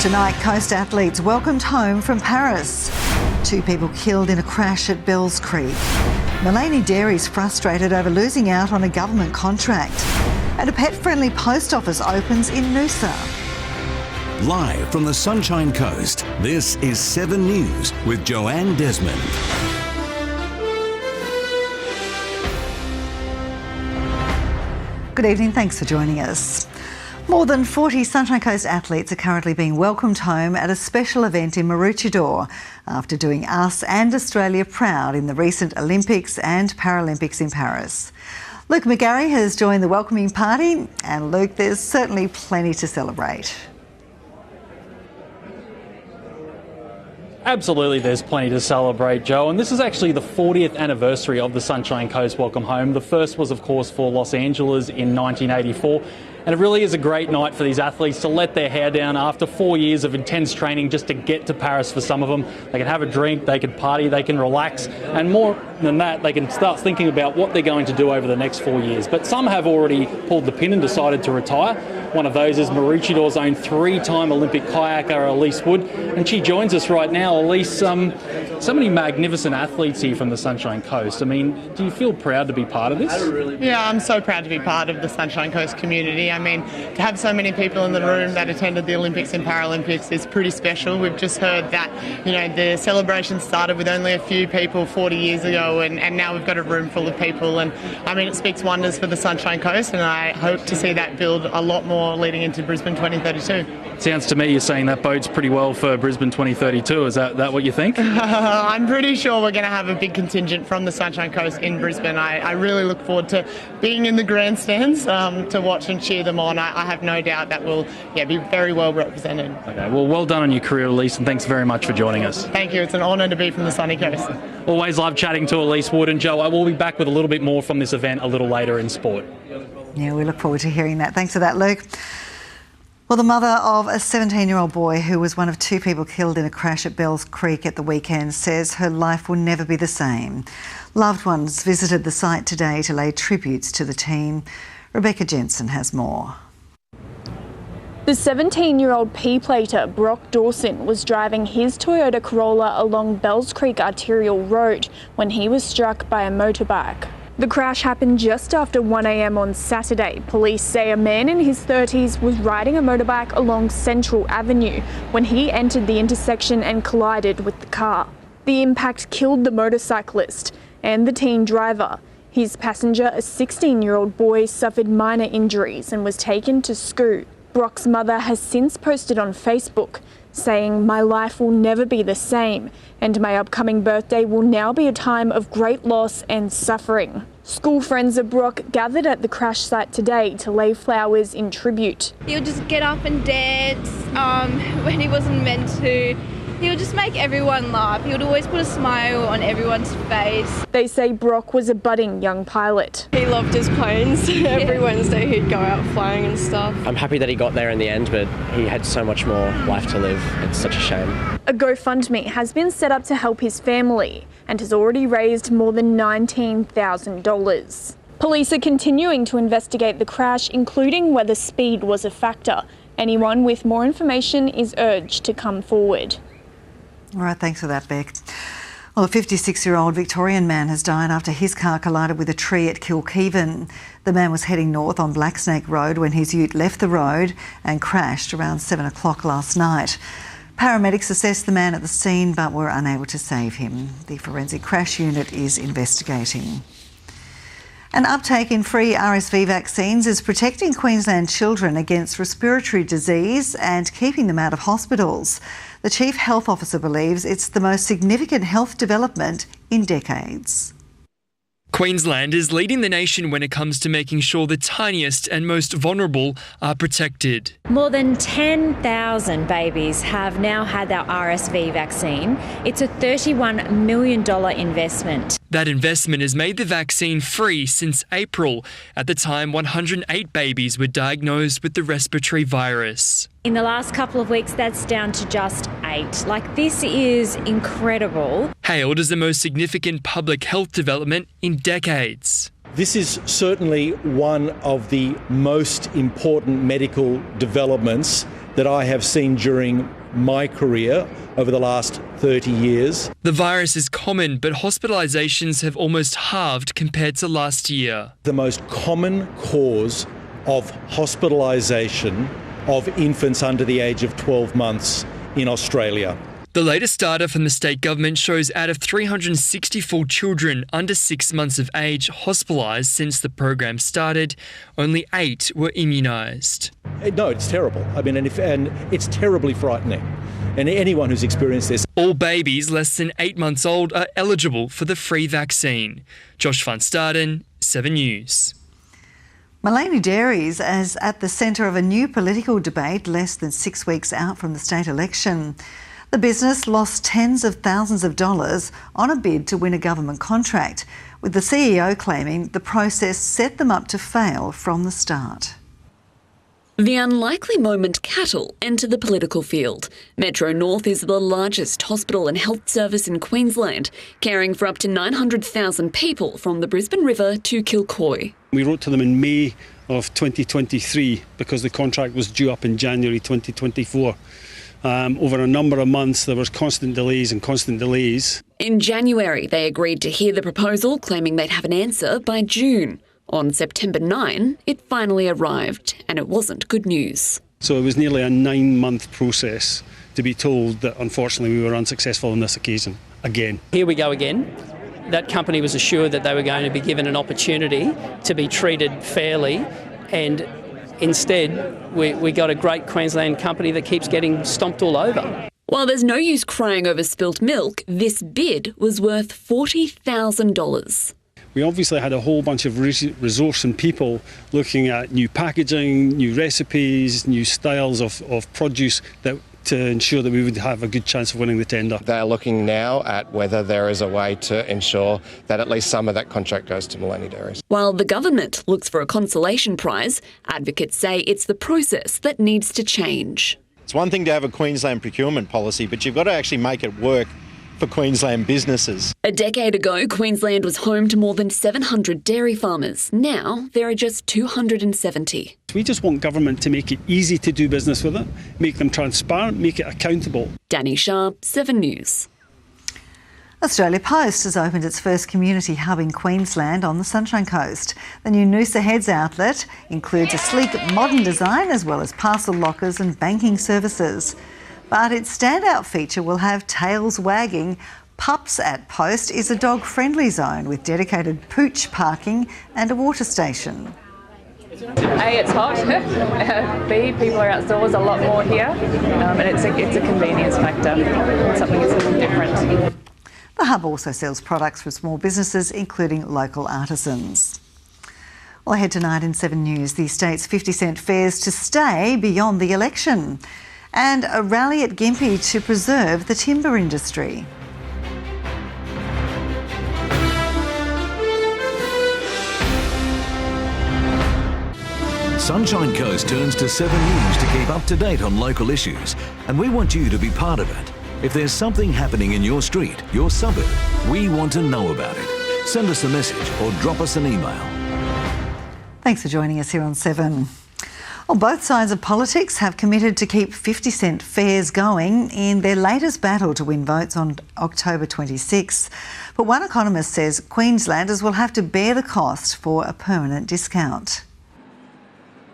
Tonight, coast athletes welcomed home from Paris. 2 people killed in a crash at Bells Creek. Mullaney Dairy's frustrated over losing out on a government contract. And a pet-friendly post office opens in Noosa. Live from the Sunshine Coast, this is 7 News with Joanne Desmond. Good evening, thanks for joining us. More than 40 Sunshine Coast athletes are currently being welcomed home at a special event in Maroochydore after doing us and Australia proud in the recent Olympics and Paralympics in Paris. Luke McGarry has joined the welcoming party, and Luke, there's certainly plenty to celebrate. Absolutely, there's plenty to celebrate, Joe, and this is actually the 40th anniversary of the Sunshine Coast Welcome Home. The first was, of course, for Los Angeles in 1984. And it really is a great night for these athletes to let their hair down after 4 years of intense training just to get to Paris for some of them. They can have a drink, they can party, they can relax, and more than that, they can start thinking about what they're going to do over the next 4 years. But some have already pulled the pin and decided to retire. One of those is Maroochydor's own 3-time Olympic kayaker, Elise Wood, and she joins us right now. Elise, so many magnificent athletes here from the Sunshine Coast. I mean, do you feel proud to be part of this? Yeah, I'm so proud to be part of the Sunshine Coast community. I mean, to have so many people in the room that attended the Olympics and Paralympics is pretty special. We've just heard that, you know, the celebration started with only a few people 40 years ago, and now we've got a room full of people. And I mean, it speaks wonders for the Sunshine Coast, and I hope to see that build a lot more leading into Brisbane 2032. Sounds to me you're saying that bodes pretty well for Brisbane 2032. Is that what you think? I'm pretty sure we're going to have a big contingent from the Sunshine Coast in Brisbane. I really look forward to being in the grandstands to watch and cheer them on. I have no doubt that we'll be very well represented. Okay, well done on your career, Elise, and thanks very much for joining us. Thank you. It's an honour to be from the sunny coast. Always love chatting to Elise Wood, and Joe, I will be back with a little bit more from this event a little later in sport. Yeah, we look forward to hearing that. Thanks for that, Luke. Well, the mother of a 17-year-old boy who was one of 2 people killed in a crash at Bells Creek at the weekend says her life will never be the same. Loved ones visited the site today to lay tributes to the team. Rebecca Jensen has more. The 17-year-old P-plater Brock Dawson was driving his Toyota Corolla along Bells Creek Arterial Road when he was struck by a motorbike. The crash happened just after 1 a.m. on Saturday. Police say a man in his 30s was riding a motorbike along Central Avenue when he entered the intersection and collided with the car. The impact killed the motorcyclist and the teen driver. His passenger, a 16-year-old boy, suffered minor injuries and was taken to SCOO. Brock's mother has since posted on Facebook saying, "My life will never be the same, and my upcoming birthday will now be a time of great loss and suffering." School friends of Brock gathered at the crash site today to lay flowers in tribute. He would just get up and dance when he wasn't meant to. He would just make everyone laugh. He would always put a smile on everyone's face. They say Brock was a budding young pilot. He loved his planes. Every Wednesday he'd go out flying and stuff. I'm happy that he got there in the end, but he had so much more life to live. It's such a shame. A GoFundMe has been set up to help his family and has already raised more than $19,000. Police are continuing to investigate the crash, including whether speed was a factor. Anyone with more information is urged to come forward. All right, thanks for that, Beck. Well, a 56-year-old Victorian man has died after his car collided with a tree at Kilkeven. The man was heading north on Blacksnake Road when his ute left the road and crashed around 7 o'clock last night. Paramedics assessed the man at the scene but were unable to save him. The forensic crash unit is investigating. An uptake in free RSV vaccines is protecting Queensland children against respiratory disease and keeping them out of hospitals. The Chief Health Officer believes it's the most significant health development in decades. Queensland is leading the nation when it comes to making sure the tiniest and most vulnerable are protected. More than 10,000 babies have now had their RSV vaccine. It's a $31 million investment. That investment has made the vaccine free since April. At the time, 108 babies were diagnosed with the respiratory virus. In the last couple of weeks, that's down to just 8. This is incredible. Hailed as the most significant public health development in decades. This is certainly one of the most important medical developments that I have seen during my career over the last 30 years. The virus is common, but hospitalisations have almost halved compared to last year. The most common cause of hospitalisation of infants under the age of 12 months in Australia. The latest data from the state government shows out of 364 children under 6 months of age hospitalised since the program started, only 8 were immunised. No, it's terrible. I mean, and it's terribly frightening. And anyone who's experienced this. All babies less than 8 months old are eligible for the free vaccine. Josh van Staden, 7 News. Maleny Dairies is at the centre of a new political debate less than 6 weeks out from the state election. The business lost tens of thousands of dollars on a bid to win a government contract, with the CEO claiming the process set them up to fail from the start. The unlikely moment cattle enter the political field. Metro North is the largest hospital and health service in Queensland, caring for up to 900,000 people from the Brisbane River to Kilcoy. We wrote to them in May of 2023 because the contract was due up in January 2024. Over a number of months, there was constant delays. In January, they agreed to hear the proposal, claiming they'd have an answer by June. On September 9, it finally arrived, and it wasn't good news. So it was nearly a 9-month process to be told that, unfortunately, we were unsuccessful on this occasion, again. Here we go again. That company was assured that they were going to be given an opportunity to be treated fairly, and instead, we got a great Queensland company that keeps getting stomped all over. While there's no use crying over spilt milk, this bid was worth $40,000. We obviously had a whole bunch of resource and people looking at new packaging, new recipes, new styles of produce to ensure that we would have a good chance of winning the tender. They're looking now at whether there is a way to ensure that at least some of that contract goes to Maleny Dairies. While the government looks for a consolation prize, advocates say it's the process that needs to change. It's one thing to have a Queensland procurement policy, but you've got to actually make it work for Queensland businesses. A decade ago, Queensland was home to more than 700 dairy farmers. Now, there are just 270. We just want government to make it easy to do business with it, make them transparent, make it accountable. Dani Sharp, 7 News. Australia Post has opened its first community hub in Queensland on the Sunshine Coast. The new Noosa Heads outlet includes a sleek modern design as well as parcel lockers and banking services. But its standout feature will have tails wagging. Pups at Post is a dog-friendly zone with dedicated pooch parking and a water station. A, it's hot. B, people are outdoors a lot more here, and it's a convenience factor. Something that's a little different. The hub also sells products for small businesses, including local artisans. Well, ahead tonight in 7 News, the state's 50-cent fares to stay beyond the election, and a rally at Gympie to preserve the timber industry. Sunshine Coast turns to 7 News to keep up to date on local issues, and we want you to be part of it. If there's something happening in your street, your suburb, we want to know about it. Send us a message or drop us an email. Thanks for joining us here on 7. Well, both sides of politics have committed to keep 50-cent fares going in their latest battle to win votes on October 26. But one economist says Queenslanders will have to bear the cost for a permanent discount.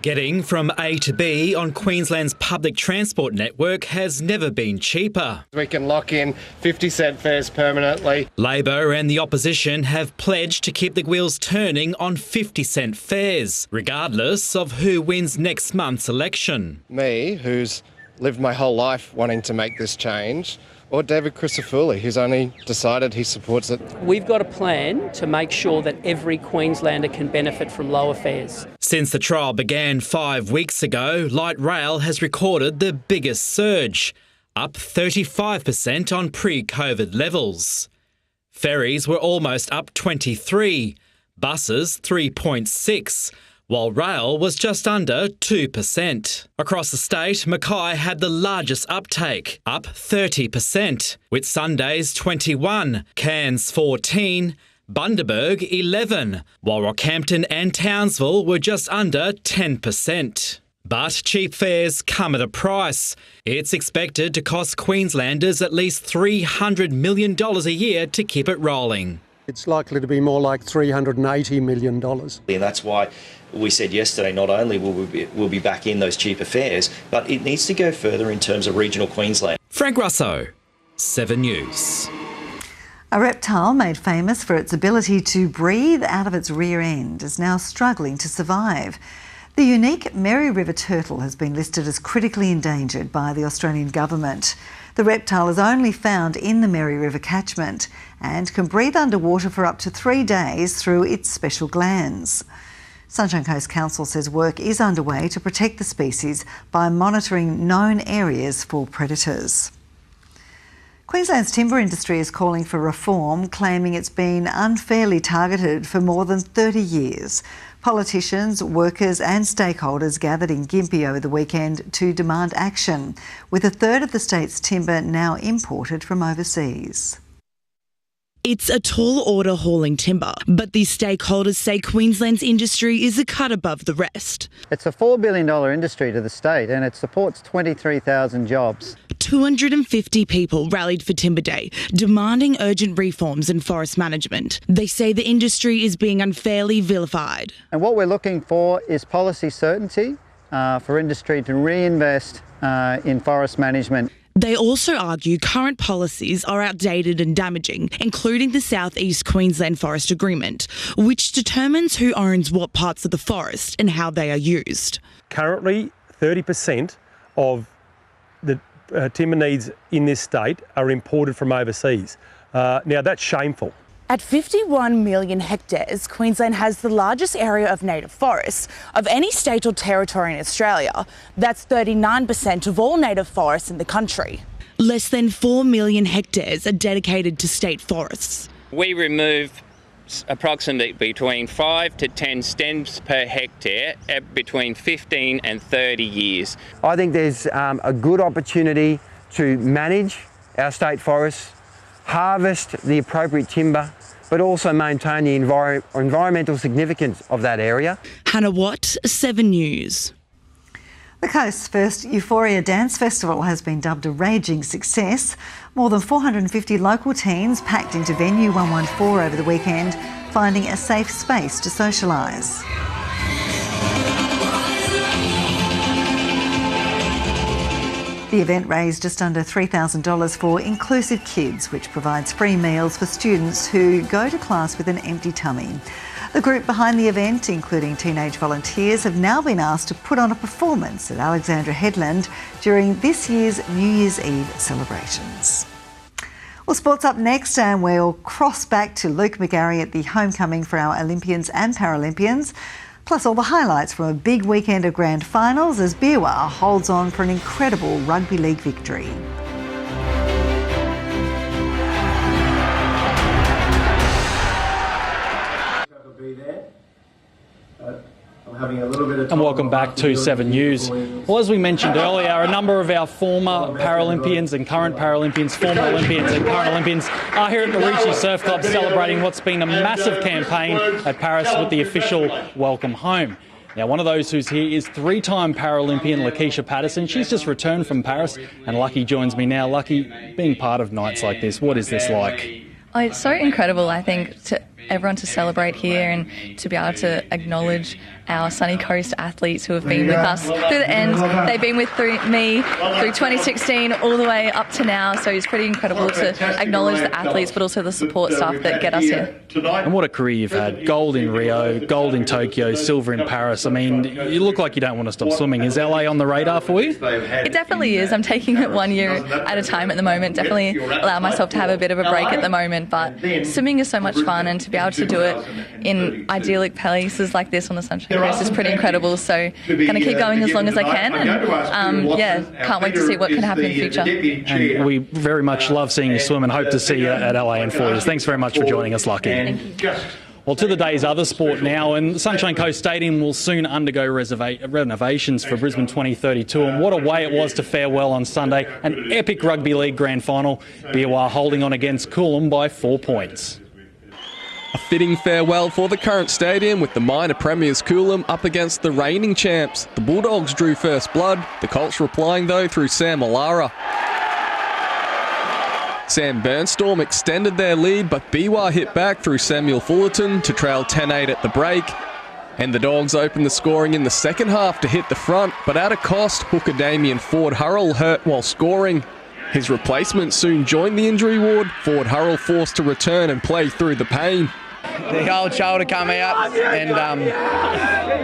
Getting from A to B on Queensland's public transport network has never been cheaper. We can lock in 50-cent fares permanently. Labor and the opposition have pledged to keep the wheels turning on 50-cent fares, regardless of who wins next month's election. Me, who's lived my whole life wanting to make this change, or David Crisafulli, who's only decided he supports it. We've got a plan to make sure that every Queenslander can benefit from lower fares. Since the trial began 5 weeks ago, light rail has recorded the biggest surge, up 35% on pre-COVID levels. Ferries were almost up 23%, buses 3.6%, while rail was just under 2%. Across the state, Mackay had the largest uptake, up 30%, with Sundays 21%, Cairns 14%, Bundaberg 11%, while Rockhampton and Townsville were just under 10%. But cheap fares come at a price. It's expected to cost Queenslanders at least $300 million a year to keep it rolling. It's likely to be more like $380 million. And that's why we said yesterday not only will we'll be back in those cheaper fares, but it needs to go further in terms of regional Queensland. Frank Russo, 7 News. A reptile made famous for its ability to breathe out of its rear end is now struggling to survive. The unique Mary River turtle has been listed as critically endangered by the Australian government. The reptile is only found in the Mary River catchment and can breathe underwater for up to 3 days through its special glands. Sunshine Coast Council says work is underway to protect the species by monitoring known areas for predators. Queensland's timber industry is calling for reform, claiming it's been unfairly targeted for more than 30 years. Politicians, workers and stakeholders gathered in Gympie over the weekend to demand action, with a third of the state's timber now imported from overseas. It's a tall order hauling timber, but these stakeholders say Queensland's industry is a cut above the rest. It's a $4 billion industry to the state and it supports 23,000 jobs. 250 people rallied for Timber Day, demanding urgent reforms in forest management. They say the industry is being unfairly vilified. And what we're looking for is policy certainty for industry to reinvest in forest management. They also argue current policies are outdated and damaging, including the South East Queensland Forest Agreement, which determines who owns what parts of the forest and how they are used. Currently, 30% of the timber needs in this state are imported from overseas. Now, that's shameful. At 51 million hectares, Queensland has the largest area of native forests of any state or territory in Australia. That's 39% of all native forests in the country. Less than 4 million hectares are dedicated to state forests. We remove approximately between 5 to 10 stems per hectare at between 15 and 30 years. I think there's a good opportunity to manage our state forests, harvest the appropriate timber, but also maintain the environmental significance of that area. Hannah Watt, 7 News. The coast's first Euphoria Dance Festival has been dubbed a raging success. More than 450 local teens packed into Venue 114 over the weekend, finding a safe space to socialise. The event raised just under $3,000 for Inclusive Kids, which provides free meals for students who go to class with an empty tummy. The group behind the event, including teenage volunteers, have now been asked to put on a performance at Alexandra Headland during this year's New Year's Eve celebrations. Well, sports up next, and we'll cross back to Luke McGarry at the homecoming for our Olympians and Paralympians. Plus all the highlights from a big weekend of grand finals as Biwa holds on for an incredible rugby league victory. And welcome back to 7 News. Well, as we mentioned earlier, a number of our former Paralympians and current Paralympians, former Olympians and current Olympians are here at the Ricci Surf Club celebrating what's been a massive campaign at Paris with the official Welcome Home. Now, one of those who's here is 3-time Paralympian Lakeisha Patterson. She's just returned from Paris, and Lucky joins me now. Lucky, being part of nights like this, what is this like? Oh, it's so incredible, I think, to everyone to celebrate here and to be able to acknowledge our Sunny Coast athletes who have been with us through the end. They've been with me through 2016 all the way up to now, so it's pretty incredible to acknowledge the athletes but also the support staff that get us here. And what a career you've had. Gold in Rio, gold in Tokyo, silver in Paris. I mean, you look like you don't want to stop swimming. Is LA on the radar for you? It definitely is. I'm taking it 1 year at a time at the moment. Definitely allow myself to have a bit of a break at the moment, but swimming is so much fun, and to be able to do it in idyllic places like this on the Sunshine Coast is pretty incredible. So going to keep going as long as I can, and can't wait to see what can happen in the future. And we very much love seeing you swim and hope to see you at LA in 4 years. Thanks very much for joining us, Lucky. Thank you. Well, to the day's other sport now, and the Sunshine Coast Stadium will soon undergo renovations for Brisbane 2032, and what a way it was to fare well on Sunday. An epic rugby league grand final, Biwa holding on against Coolum by 4 points. A fitting farewell for the current stadium with the minor premiers Coolum up against the reigning champs. The Bulldogs drew first blood, the Colts replying though through Sam Alara. Sam Burnstorm extended their lead, but BWA hit back through Samuel Fullerton to trail 10-8 at the break. And the Dogs opened the scoring in the second half to hit the front, but at a cost, hooker Damien Ford Hurrell hurt while scoring. His replacement soon joined the injury ward, Ford Hurrell forced to return and play through the pain. The old shoulder come out and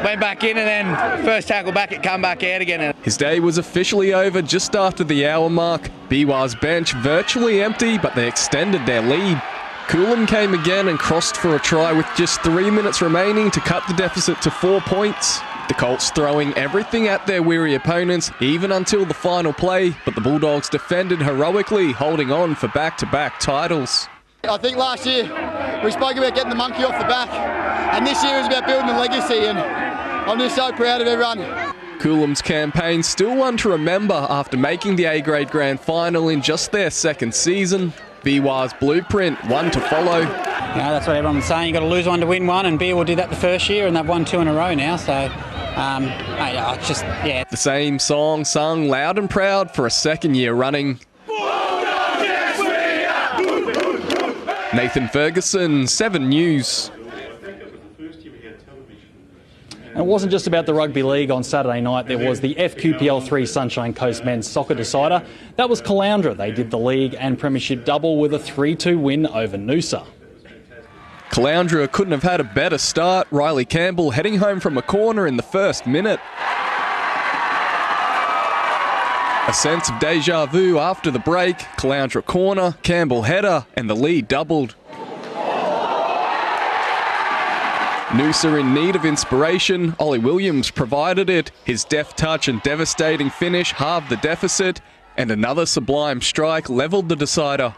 went back in, and then first tackle back, it come back out again. His day was officially over just after the hour mark. BWA's bench virtually empty, but they extended their lead. Coolum came again and crossed for a try with just 3 minutes remaining to cut the deficit to 4 points. The Colts throwing everything at their weary opponents, even until the final play, but the Bulldogs defended heroically, holding on for back-to-back titles. I think last year we spoke about getting the monkey off the back, and this year is about building a legacy, and I'm just so proud of everyone. Coolum's campaign still one to remember after making the A-grade grand final in just their second season. BWA's blueprint, one to follow. That's what everyone's saying. You've got to lose one to win one, and BWA will do that the first year, and they've won 2 in a row now, so The same song sung loud and proud for a second year running. Nathan Ferguson, 7 News. And it wasn't just about the rugby league on Saturday night. There was the FQPL3 Sunshine Coast men's soccer decider. That was Caloundra. They did the league and premiership double with a 3-2 win over Noosa. Caloundra couldn't have had a better start. Riley Campbell heading home from a corner in the first minute. A sense of deja vu after the break. Caloundra corner, Campbell header, and the lead doubled. Noosa in need of inspiration. Ollie Williams provided it. His deft touch and devastating finish halved the deficit, and another sublime strike levelled the decider.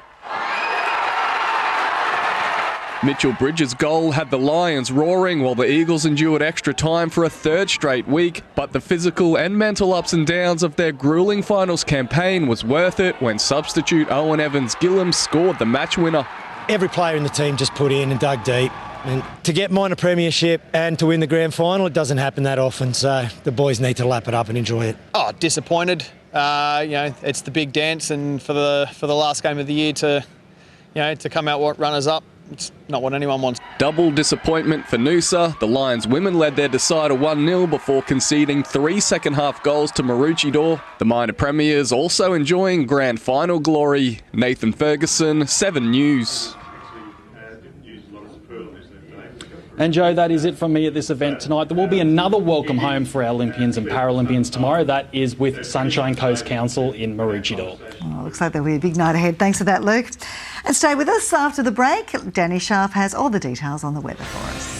Mitchell Bridges' goal had the Lions roaring while the Eagles endured extra time for a third straight week, but the physical and mental ups and downs of their gruelling finals campaign was worth it when substitute Owen Evans-Gillum scored the match winner. Every player in the team just put in and dug deep. And to get minor premiership and to win the grand final, it doesn't happen that often, so the boys need to lap it up and enjoy it. Oh, disappointed. It's the big dance, and for the last game of the year to come out runners up, it's not what anyone wants. Double disappointment for Noosa. The Lions women led their decider 1-0 before conceding 3 second-half goals to Maroochydore. The minor premiers also enjoying grand final glory. Nathan Ferguson, 7 News. And Joe, that is it from me at this event tonight. There will be another welcome home for our Olympians and Paralympians tomorrow. That is with Sunshine Coast Council in Maroochydore. Oh, looks like there'll be a big night ahead. Thanks for that, Luke. And stay with us after the break. Dani Sharp has all the details on the weather for us.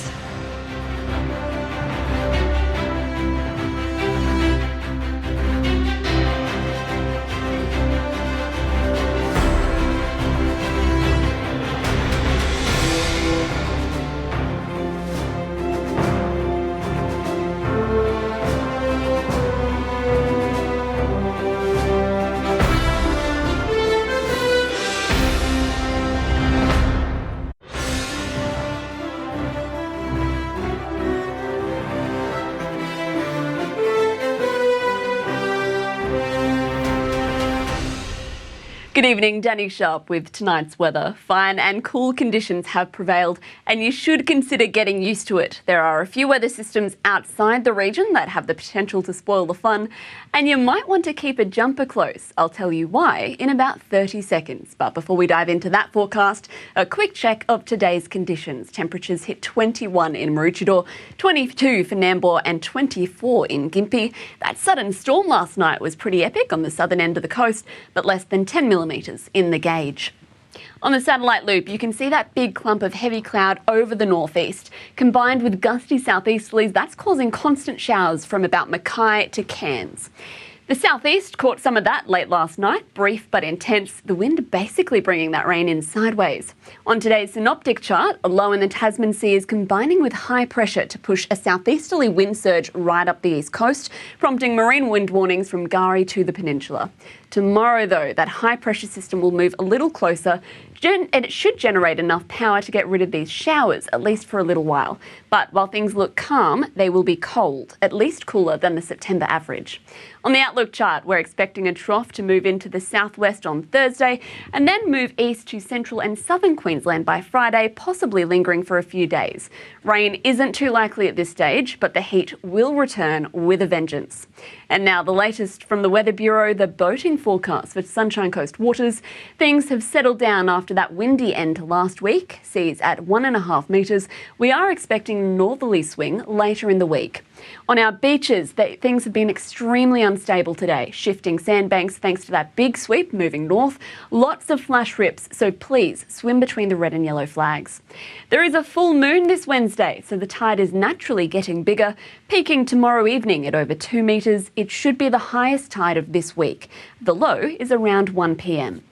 Good evening, Dani Sharp with tonight's weather. Fine and cool conditions have prevailed, and you should consider getting used to it. There are a few weather systems outside the region that have the potential to spoil the fun, and you might want to keep a jumper close. I'll tell you why in about 30 seconds. But before we dive into that forecast, a quick check of today's conditions. Temperatures hit 21 in Maroochydore, 22 for Nambour and 24 in Gympie. That sudden storm last night was pretty epic on the southern end of the coast, but less than 10 millimetres in the gauge. On the satellite loop, you can see that big clump of heavy cloud over the northeast. Combined with gusty southeasterlies, that's causing constant showers from about Mackay to Cairns. The southeast caught some of that late last night, brief but intense, the wind basically bringing that rain in sideways. On today's synoptic chart, a low in the Tasman Sea is combining with high pressure to push a southeasterly wind surge right up the east coast, prompting marine wind warnings from McGarry to the peninsula. Tomorrow, though, that high pressure system will move a little closer and it should generate enough power to get rid of these showers, at least for a little while. But while things look calm, they will be cold, at least cooler than the September average. On the outlook chart, we're expecting a trough to move into the southwest on Thursday and then move east to central and southern Queensland by Friday, possibly lingering for a few days. Rain isn't too likely at this stage, but the heat will return with a vengeance. And now the latest from the Weather Bureau, the boating forecast for Sunshine Coast waters. Things have settled down after that windy end last week, seas at 1.5 metres. We are expecting a northerly swing later in the week. On our beaches, things have been extremely unstable today, shifting sandbanks thanks to that big sweep moving north. Lots of flash rips, so please swim between the red and yellow flags. There is a full moon this Wednesday, so the tide is naturally getting bigger, peaking tomorrow evening at over 2 metres. It should be the highest tide of this week. The low is around 1 p.m.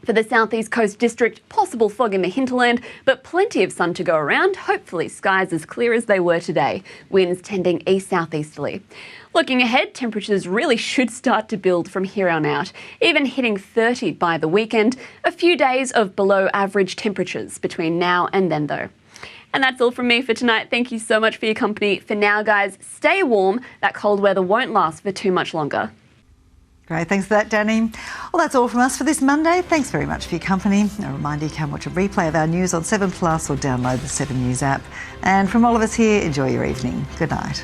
For the Southeast Coast District, possible fog in the hinterland, but plenty of sun to go around. Hopefully skies as clear as they were today. Winds tending east-southeasterly. Looking ahead, temperatures really should start to build from here on out, even hitting 30 by the weekend. A few days of below average temperatures between now and then though. And that's all from me for tonight. Thank you so much for your company. For now, guys, stay warm. That cold weather won't last for too much longer. Great, thanks for that, Dani. Well, that's all from us for this Monday. Thanks very much for your company. A reminder, you can watch a replay of our news on 7 Plus or download the 7 News app. And from all of us here, enjoy your evening. Good night.